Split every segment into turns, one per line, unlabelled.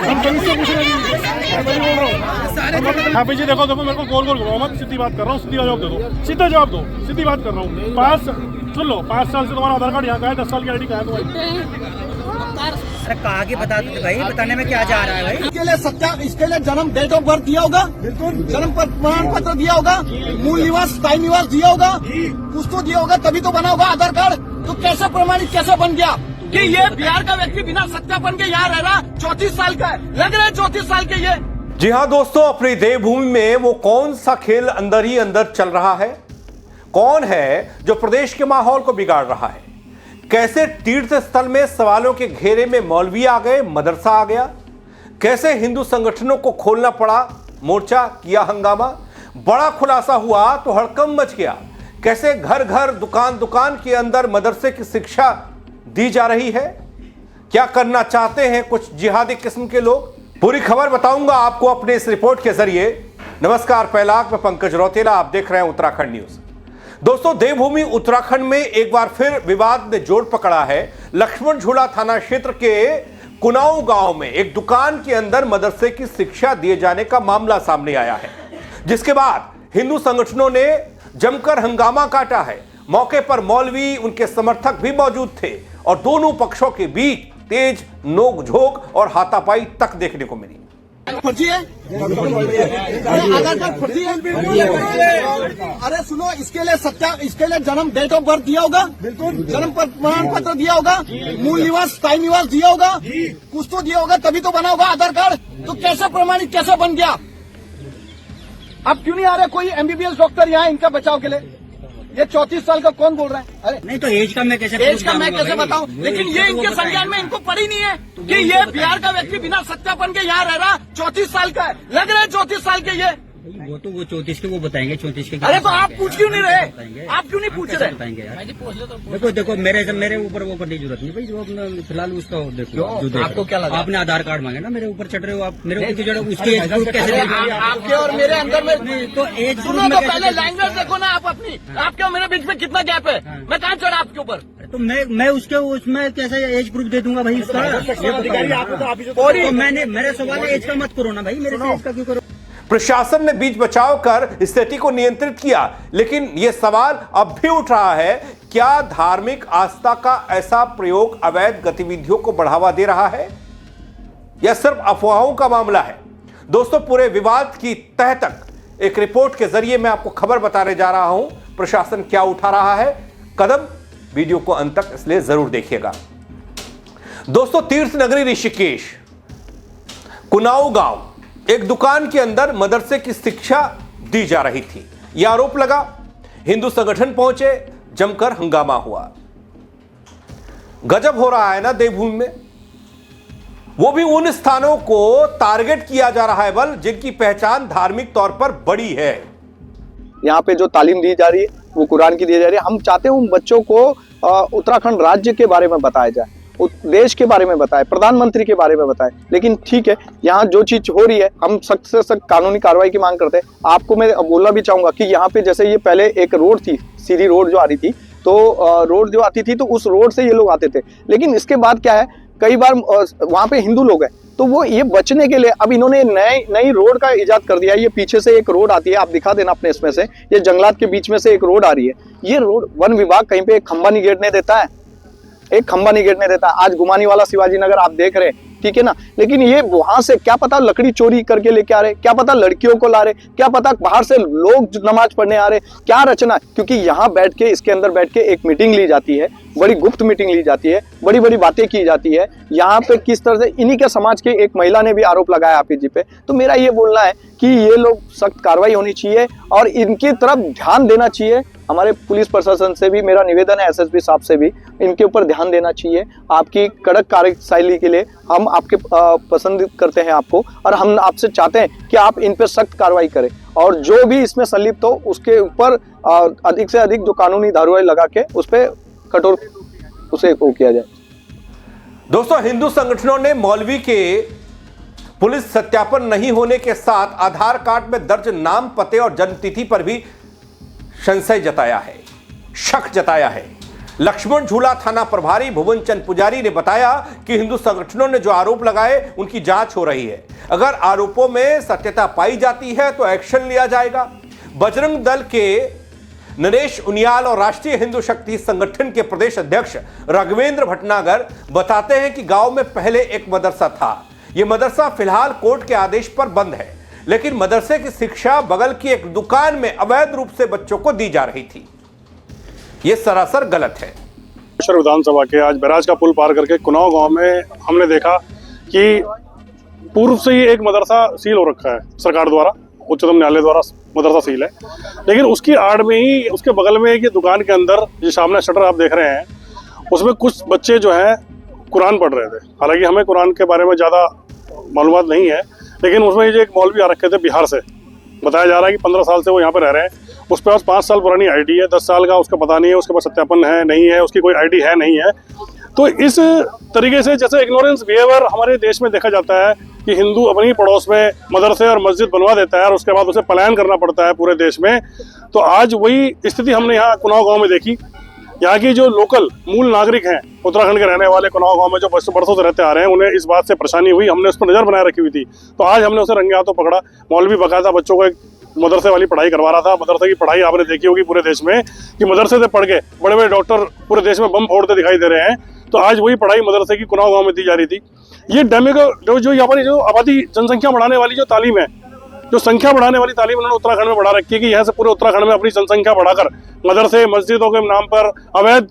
हम पुलिस से पूछ रहे हैं, मैं बोल रहा हूँ। हाँ जी देखो मेरे को गोल घुमाओ मत, सीधी बात कर रहा हूँ, सीधा जवाब दे दो, सीधा जवाब दो, सीधी बात कर रहा हूँ। सुन लो, 5 साल से तुम्हारा आधार कार्ड यहाँ का है, 10 साल की ID कहाँ है तुम्हारी?
अरे कहा कि बता दो भाई, बताने में क्या जा रहा है भाई?
इसके लिए इसके लिए जन्म डेट ऑफ बर्थ दिया होगा, बिल्कुल जन्म प्रमाण पत्र दिया होगा, मूल निवास स्थायी निवास दिया होगा, कुछ तो दिया होगा तभी तो बना होगा आधार कार्ड। तो कैसे प्रमाणित कैसे बन गया कि ये बिहार का व्यक्ति बिना सत्यापन के यहाँ रह रहा? 34 साल का है, लग रहा है 34 साल के ये।
जी हां दोस्तों, अपनी देवभूमि में वो कौन सा खेल अंदर ही अंदर चल रहा है? कौन है जो प्रदेश के माहौल को बिगाड़ रहा है? कैसे तीर्थ स्थल में सवालों के घेरे में मौलवी आ गए, मदरसा आ गया? कैसे हिंदू संगठनों को खोलना पड़ा, मोर्चा किया हंगामा? बड़ा खुलासा हुआ तो हड़कंप मच गया। कैसे घर घर दुकान दुकान के अंदर मदरसे की शिक्षा दी जा रही है? क्या करना चाहते हैं कुछ जिहादी किस्म के लोग? पूरी खबर बताऊंगा आपको अपने इस रिपोर्ट के जरिए। नमस्कार, पहलाक में पंकज रौतेला, आप देख रहे हैं उत्तराखंड न्यूज। दोस्तों, देवभूमि उत्तराखंड में एक बार फिर विवाद ने जोर पकड़ा है। लक्ष्मण झूला थाना क्षेत्र के कुनाऊ गांव में एक दुकान के अंदर मदरसे की शिक्षा दिए जाने का मामला सामने आया है, जिसके बाद हिंदू संगठनों ने जमकर हंगामा काटा है। मौके पर मौलवी, उनके समर्थक भी मौजूद थे और दोनों पक्षों के बीच तेज नोक-झोंक और हाथापाई तक देखने को मिली।
फर्जी है, आधार कार्ड फर्जी है। अरे सुनो, इसके लिए जन्म डेट ऑफ बर्थ दिया होगा, बिल्कुल जन्म प्रमाण पत्र दिया होगा, मूल निवास स्थायी निवास दिया होगा, कुछ तो दिया होगा तभी तो बना होगा आधार कार्ड। तो कैसे प्रमाणित कैसे बन गया? अब क्यों नहीं आ रहे कोई MBBS डॉक्टर यहाँ इनका बचाव के लिए? ये 34 साल का कौन बोल रहा है? अरे
नहीं तो एज का मैं कैसे
बताऊं? लेकिन ये इनके संज्ञान में इनको पड़ी नहीं है कि ये बिहार का व्यक्ति बिना सत्यापन के यहाँ रह रहा? 34 साल का है, लग रहा है 34 साल के ये।
वो 34 के वो बताएंगे, 34 के।
अरे तो आप पूछ क्यों नहीं रहे? आप क्यों नहीं पूछ रहे?
बताएंगे यार। देखो मेरे ऊपर वो करने की जरूरत नहीं भाई। जो अपना फिलहाल उसका देखो,
आपको क्या लगा?
आपने आधार कार्ड मांगे ना, मेरे ऊपर चढ़ रहे हो आप। मेरे ऊपर चढ़ उसकी एज प्रूफ कैसे?
आपके और मेरे अंदर में
तो एज
सुनो तो पहले लैंग्वेज देखो ना आप अपनी। आपके और मेरे बीच में कितना गैप है? मैं कहाँ चढ़ा आपके ऊपर?
तो मैं उसके उसमें कैसे एज प्रूफ दे दूंगा भाई उसका? तो मैंने मेरे सवाल एज का मत करो ना भाई, मेरे से एज का क्यों करो?
प्रशासन ने बीच बचाव कर स्थिति को नियंत्रित किया, लेकिन यह सवाल अब भी उठ रहा है, क्या धार्मिक आस्था का ऐसा प्रयोग अवैध गतिविधियों को बढ़ावा दे रहा है या सिर्फ अफवाहों का मामला है? दोस्तों, पूरे विवाद की तह तक एक रिपोर्ट के जरिए मैं आपको खबर बताने जा रहा हूं। प्रशासन क्या उठा रहा है कदम, वीडियो को अंत तक इसलिए जरूर देखिएगा। दोस्तों, तीर्थ नगरी ऋषिकेश कुनाऊ गांव, एक दुकान के अंदर मदरसे की शिक्षा दी जा रही थी। यह आरोप लगा, हिंदू संगठन पहुंचे, जमकर हंगामा हुआ। गजब हो रहा है ना देवभूमि में, वो भी उन स्थानों को टारगेट किया जा रहा है बल जिनकी पहचान धार्मिक तौर पर बड़ी है।
यहाँ पे जो तालीम दी जा रही है वो कुरान की दी जा रही है। हम चाहते हैं उन बच्चों को उत्तराखंड राज्य के बारे में बताया जाए, देश के बारे में बताए, प्रधानमंत्री के बारे में बताए। लेकिन ठीक है, यहाँ जो चीज हो रही है, हम सख्त से सख्त कानूनी कार्रवाई की मांग करते हैं। आपको मैं बोलना भी चाहूंगा कि यहाँ पे जैसे ये पहले एक रोड थी, सीधी रोड जो आ रही थी, तो रोड जो आती थी तो उस रोड से ये लोग आते थे। लेकिन इसके बाद क्या है, कई बार वहाँ पे हिंदू लोग हैं, तो वो ये बचने के लिए अब इन्होंने नई रोड का इजाद कर दिया है। ये पीछे से एक रोड आती है, आप दिखा देना अपने इसमें से, ये जंगलात के बीच में से एक रोड आ रही है। ये रोड वन विभाग कहीं पे एक खंबा नहीं गिरने देता है, एक खंबा नहीं गिरने देता। आज गुमानी वाला शिवाजी नगर आप देख रहे हैं, ठीक है ना? लेकिन ये वहां से क्या पता लकड़ी चोरी करके लेके आ रहे, क्या पता लड़कियों को ला रहे, क्या पता बाहर से लोग नमाज पढ़ने आ रहे, क्या रचना? क्योंकि यहाँ बैठ के, इसके अंदर बैठ के एक मीटिंग ली जाती है, बड़ी गुप्त मीटिंग ली जाती है, बड़ी बड़ी बातें की जाती है। यहाँ पे किस तरह से इन्हीं के समाज के एक महिला ने भी आरोप लगाया आपी जी पे। तो मेरा ये बोलना है कि ये लोग सख्त कार्रवाई होनी चाहिए और इनकी तरफ ध्यान देना चाहिए। हमारे पुलिस प्रशासन से भी मेरा निवेदन है, SSP साहब से भी, इनके ऊपर ध्यान देना चाहिए। आपकी कड़क कार्यशैली के लिए हम आपके पसंद करते हैं आपको, और हम आपसे चाहते हैं कि आप इन पे सख्त कार्रवाई करें और जो भी इसमें संलिप्त हो उसके ऊपर अधिक से अधिक जो कानूनी धाराएं लगा के उस पर कठोर उसे वो किया जाए।
दोस्तों, हिंदू संगठनों ने मौलवी के पुलिस सत्यापन नहीं होने के साथ आधार कार्ड में दर्ज नाम, पते और जन्मतिथि पर भी संशय जताया है, शक जताया है। लक्ष्मण झूला थाना प्रभारी भुवन चंद पुजारी ने बताया कि हिंदू संगठनों ने जो आरोप लगाए उनकी जांच हो रही है। अगर आरोपों में सत्यता पाई जाती है तो एक्शन लिया जाएगा। बजरंग दल के नरेश उनियाल और राष्ट्रीय हिंदू शक्ति संगठन के प्रदेश अध्यक्ष राघवेंद्र भटनागर बताते हैं कि गांव में पहले एक मदरसा था। यह मदरसा फिलहाल कोर्ट के आदेश पर बंद है, लेकिन मदरसे की शिक्षा बगल की एक दुकान में अवैध रूप से बच्चों को दी जा रही थी। यह सरासर गलत है।
विधानसभा के आज बैराज का पुल पार करके कुनाव गांव में हमने देखा कि पूर्व से ही एक मदरसा सील हो रखा है सरकार द्वारा, उच्चतम न्यायालय द्वारा मदरसा सील है, लेकिन उसकी आड़ में ही उसके बगल में एक दुकान के अंदर जो सामने शटर आप देख रहे हैं उसमें कुछ बच्चे जो हैं कुरान पढ़ रहे थे। हालांकि हमें कुरान के बारे में ज़्यादा मालूमात नहीं है, लेकिन उसमें जो एक मौलवी आ रखे थे बिहार से, बताया जा रहा है कि 15 साल से वो यहाँ पर रह रहे हैं। उसके पास 5 साल पुरानी आईडी है, 10 साल का उसका पता नहीं है, उसके पास सत्यापन है नहीं है, उसकी कोई आईडी है नहीं है। तो इस तरीके से जैसे इग्नोरेंस बिहेवियर हमारे देश में देखा जाता है कि हिंदू अपनी पड़ोस में मदरसे और मस्जिद बनवा देता है और उसके बाद उसे पलायन करना पड़ता है पूरे देश में। तो आज वही स्थिति हमने यहाँ कुनाव गाँव में देखी। यहाँ की जो लोकल मूल नागरिक हैं, उत्तराखंड के रहने वाले कुनाव गांव में जो बरसों से रहते आ रहे हैं, उन्हें इस बात से परेशानी हुई। हमने उस पर नजर बनाए रखी हुई थी, तो आज हमने उसे रंगे हाथों पकड़ा। मौलवी बकायदा बच्चों को एक मदरसे वाली पढ़ाई करवा रहा था। मदरसे की पढ़ाई आपने देखी होगी पूरे देश में कि मदरसे से पढ़ के बड़े बड़े डॉक्टर पूरे देश में बम फोड़ते दिखाई दे रहे हैं। तो आज वही पढ़ाई मदरसे की कुनाव गाँव में दी जा रही थी। ये डेमी जो यहाँ पर जो आबादी जनसंख्या बढ़ाने वाली जो तालीम है, जो संख्या बढ़ाने वाली तालीम उन्होंने उत्तराखंड में बढ़ा रखी है कि यहाँ से पूरे उत्तराखंड में अपनी जनसंख्या बढ़ाकर मदरसे मस्जिदों के नाम पर अवैध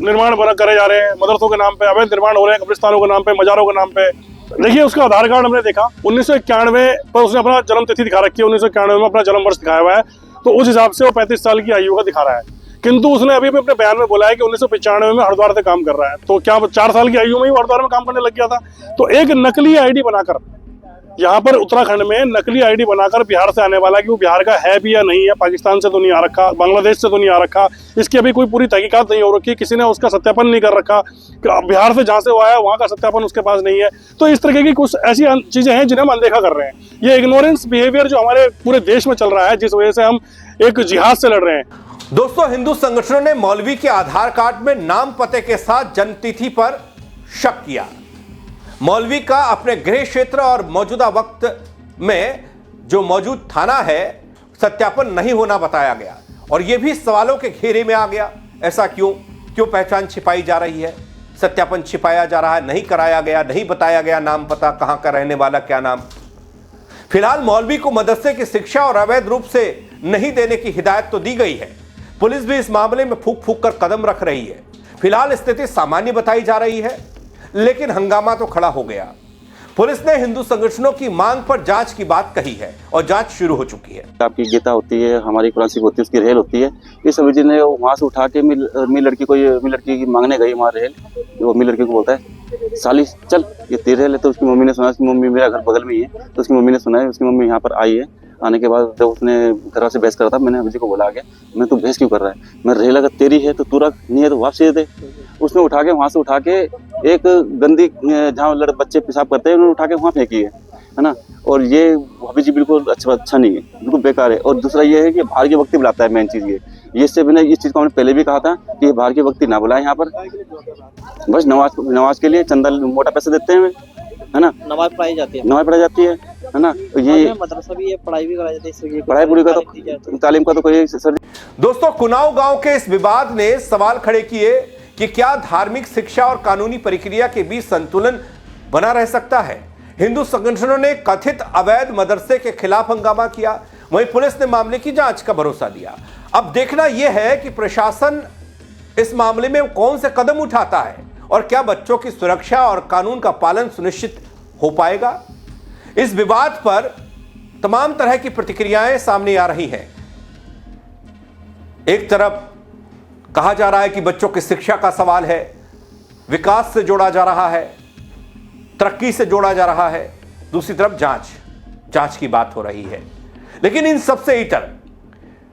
निर्माण करे जा रहे हैं, मदरसों के नाम पे अवैध निर्माण हो रहे हैं, कब्रिस्तानों के नाम पे, मजारों के नाम पे। देखिए उसका आधार कार्ड हमने देखा 1991 पर उसने अपना जन्म तिथि दिखा रखी है, 1991 में अपना जन्म वर्ष दिखाया हुआ है, तो उस हिसाब से वो 35 साल की आयु का दिखा रहा है। किंतु उसने अभी भी अपने बयान में बोला है कि 1995 में हरिद्वार से काम कर रहा है। तो क्या 4 साल की आयु में ही हरिद्वार में काम करने लग गया था? तो एक नकली आईडी बनाकर यहाँ पर उत्तराखंड में नकली आईडी बनाकर बिहार से आने वाला कि वो बिहार का है भी या नहीं है, पाकिस्तान से तो नहीं आ रखा, बांग्लादेश से तो नहीं आ रखा, इसकी अभी कोई पूरी तहकीकात नहीं हो रखी, किसी ने उसका सत्यापन नहीं कर रखा, बिहार से जहाँ से वो आया वहाँ का सत्यापन उसके पास नहीं है। तो इस तरीके की कुछ ऐसी चीजें हैं जिन्हें हम अनदेखा कर रहे हैं। ये इग्नोरेंस बिहेवियर जो हमारे पूरे देश में चल रहा है, जिस वजह से हम एक जिहाद से लड़ रहे हैं।
दोस्तों, हिंदू संगठनों ने मौलवी के आधार कार्ड में नाम पते के साथ जन्मतिथि पर शक किया। मौलवी का अपने गृह क्षेत्र और मौजूदा वक्त में जो मौजूद थाना है सत्यापन नहीं होना बताया गया, और यह भी सवालों के घेरे में आ गया। ऐसा क्यों पहचान छिपाई जा रही है, सत्यापन छिपाया जा रहा है, नहीं कराया गया, नहीं बताया गया नाम पता, कहां का रहने वाला, क्या नाम। फिलहाल मौलवी को मदरसे की शिक्षा और अवैध रूप से नहीं देने की हिदायत तो दी गई है। पुलिस भी इस मामले में फूंक फूंक कर कदम रख रही है। फिलहाल स्थिति सामान्य बताई जा रही है, लेकिन हंगामा तो खड़ा हो गया। पुलिस ने हिंदू संगठनों की मांग पर जांच की बात कही है और जांच शुरू हो चुकी है।
आपकी गीता होती है, हमारी कुरान शरीफ होती है, उसकी रेल होती है। इस सभी ने वहाँ से उठा के मेरी लड़की की मांगने गई वहाँ रेल। वो मेरी लड़की को बोलता है, साली चल ये तेरी रेल है। तो उसकी मम्मी ने सुना, उसकी मम्मी मेरा घर बगल में ही है, तो उसकी मम्मी ने सुना है। उसकी मम्मी यहाँ पर आई है। आने के बाद जब उसने घर से बहस करा था, मैंने अभी को बोला गया, मैं तू बहस क्यों कर रहा है, मैं रेल अगर तेरी है तो तू रख, नहीं है तो वापसी दे। उसने उठा के वहाँ से उठा के एक गंदी जहाँ बच्चे पेशाब करते हैं उन्होंने उठा के वहाँ फेंकी है ना। और ये भाभी जी बिल्कुल अच्छा नहीं है, बिल्कुल बेकार है। और दूसरा ये है कि बाहर के वक्ती बुलाता है, मेन चीज़ ये इससे बिना इस चीज़ को हमने पहले भी कहा था कि ये बाहर के वक्ती ना बुलाए यहाँ पर। बस नमाज के लिए चंदा मोटा पैसा देते हैं, है ना।
नमाज पढ़ाई जाती
है ना। तो ये
मदरसा भी है, पढ़ाई भी कराई जाती है,
पढ़ाई पूरी का तो तालीम का तो कोई सर।
दोस्तों, कुनाव गांव के इस विवाद ने सवाल खड़े किए कि क्या धार्मिक शिक्षा और कानूनी प्रक्रिया के बीच संतुलन बना रह सकता है। हिंदू संगठनों ने कथित अवैध मदरसे के खिलाफ हंगामा किया, वहीं पुलिस ने मामले की जांच का भरोसा दिया। अब देखना यह है कि प्रशासन इस मामले में कौन से कदम उठाता है और क्या बच्चों की सुरक्षा और कानून का पालन सुनिश्चित हो पाएगा। इस विवाद पर तमाम तरह की प्रतिक्रियाएं सामने आ रही हैं। एक तरफ कहा जा रहा है कि बच्चों की शिक्षा का सवाल है, विकास से जोड़ा जा रहा है, तरक्की से जोड़ा जा रहा है। दूसरी तरफ जांच की बात हो रही है। लेकिन इन सबसे इतर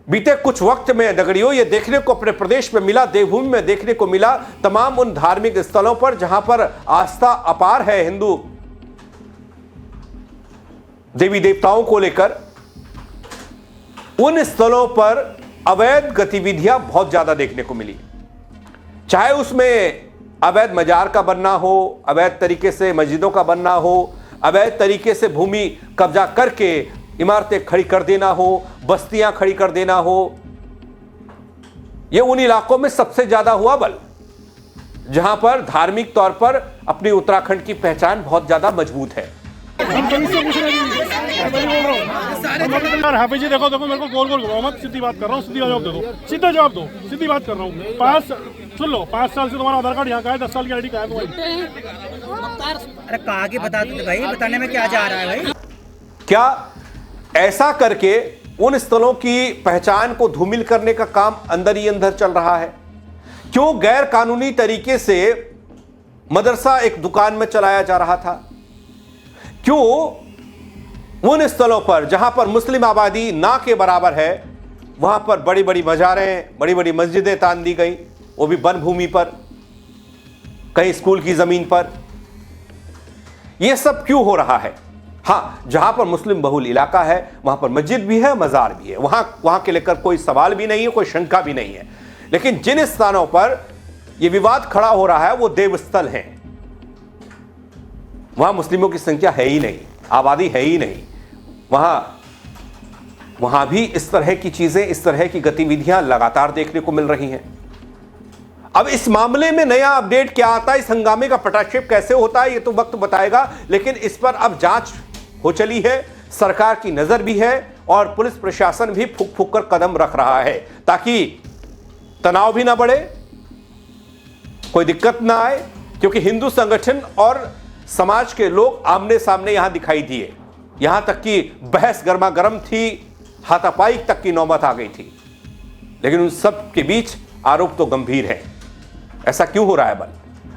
बीते कुछ वक्त में नगरियों ये देखने को अपने प्रदेश में मिला, देवभूमि में देखने को मिला, तमाम उन धार्मिक स्थलों पर जहां पर आस्था अपार है हिंदू देवी देवताओं को लेकर, उन स्थलों पर अवैध गतिविधियां बहुत ज्यादा देखने को मिली। चाहे उसमें अवैध मजार का बनना हो, अवैध तरीके से मस्जिदों का बनना हो, अवैध तरीके से भूमि कब्जा करके इमारतें खड़ी कर देना हो, बस्तियां खड़ी कर देना हो। यह उन इलाकों में सबसे ज्यादा हुआ बल जहां पर धार्मिक तौर पर अपनी उत्तराखंड की पहचान बहुत ज्यादा मजबूत है।
हम कहीं से पूछ रहे हैं, मैं बोल रहा हूँ हाफिज जी देखो मेरे को गोल घुमाओ मत, सीधी बात कर रहा हूँ, सीधी जवाब दे दो, सीधा जवाब दो, सीधी बात कर रहा हूँ। सुन लो, 5 साल से तुम्हारा आधार कार्ड यहाँ का है, 10 साल की आईडी कहाँ है तुम्हारी?
अरे कहा कि बता दो भाई, बताने में क्या जा रहा है भाई?
क्या ऐसा करके उन स्थलों की पहचान को धूमिल करने का काम अंदर ही अंदर चल रहा है? क्यों गैर कानूनी तरीके से मदरसा एक दुकान में चलाया जा रहा था? क्यों उन स्थलों पर जहां पर मुस्लिम आबादी ना के बराबर है वहां पर बड़ी बड़ी मजारें, बड़ी बड़ी मस्जिदें तान दी गई, वो भी वन भूमि पर, कहीं स्कूल की जमीन पर? यह सब क्यों हो रहा है? हां, जहां पर मुस्लिम बहुल इलाका है वहां पर मस्जिद भी है, मजार भी है, वहां के लेकर कोई सवाल भी नहीं है, कोई शंका भी नहीं है। लेकिन जिन स्थानों पर यह विवाद खड़ा हो रहा है वो देवस्थल हैं, वहां मुस्लिमों की संख्या है ही नहीं, आबादी है ही नहीं, वहां भी इस तरह की चीजें, इस तरह की गतिविधियां लगातार देखने को मिल रही हैं। अब इस मामले में नया अपडेट क्या आता है, इस हंगामे का पटाक्षेप कैसे होता है, ये तो वक्त बताएगा। लेकिन इस पर अब जांच हो चली है, सरकार की नजर भी है और पुलिस प्रशासन भी फूक फूक कर कदम रख रहा है ताकि तनाव भी ना बढ़े, कोई दिक्कत ना आए। क्योंकि हिंदू संगठन और समाज के लोग आमने सामने यहां दिखाई दिए, यहां तक कि बहस गर्मा गर्म थी, हाथापाई तक की नौबत आ गई थी। लेकिन उन सब के बीच आरोप तो गंभीर है। ऐसा क्यों हो रहा है बल?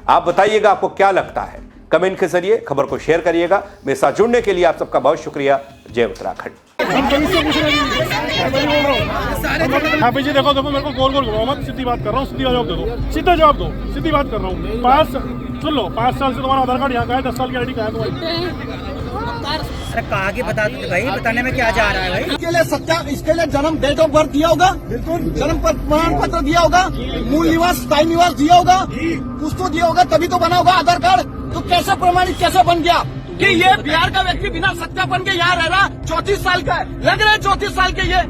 आप बताइएगा, आपको क्या लगता है? कमेंट के जरिए खबर को शेयर करिएगा। मेरे साथ जुड़ने के लिए आप सबका बहुत शुक्रिया। जय उत्तराखंड।
हम कहीं से पूछ रहे हैं, मैं बोल रहा हूँ हाफिज जी देखो मेरे को गोल घुमाओ मत, सीधी बात कर रहा हूँ, सीधी जवाब दे दो, सीधा जवाब दो, सीधी बात कर रहा हूँ। सुन लो, 5 साल से तुम्हारा आधार कार्ड यहाँ का है, 10 साल की आईडी कहाँ है तुम्हारी?
अरे कहा कि बता दो भाई, बताने में क्या जा रहा है भाई?
इसके लिए जन्म डेट ऑफ बर्थ दिया होगा, बिल्कुल जन्म प्रमाण पत्र दिया होगा, मूल निवास स्थायी निवास दिया होगा, कुछ तो दिया होगा तभी तो बना होगा आधार कार्ड। तो कैसे प्रमाणित कैसे बन गया कि ये बिहार का व्यक्ति बिना सत्यापन के यहाँ रह रहा? 34 साल का है, लग रहा है 34 साल के ये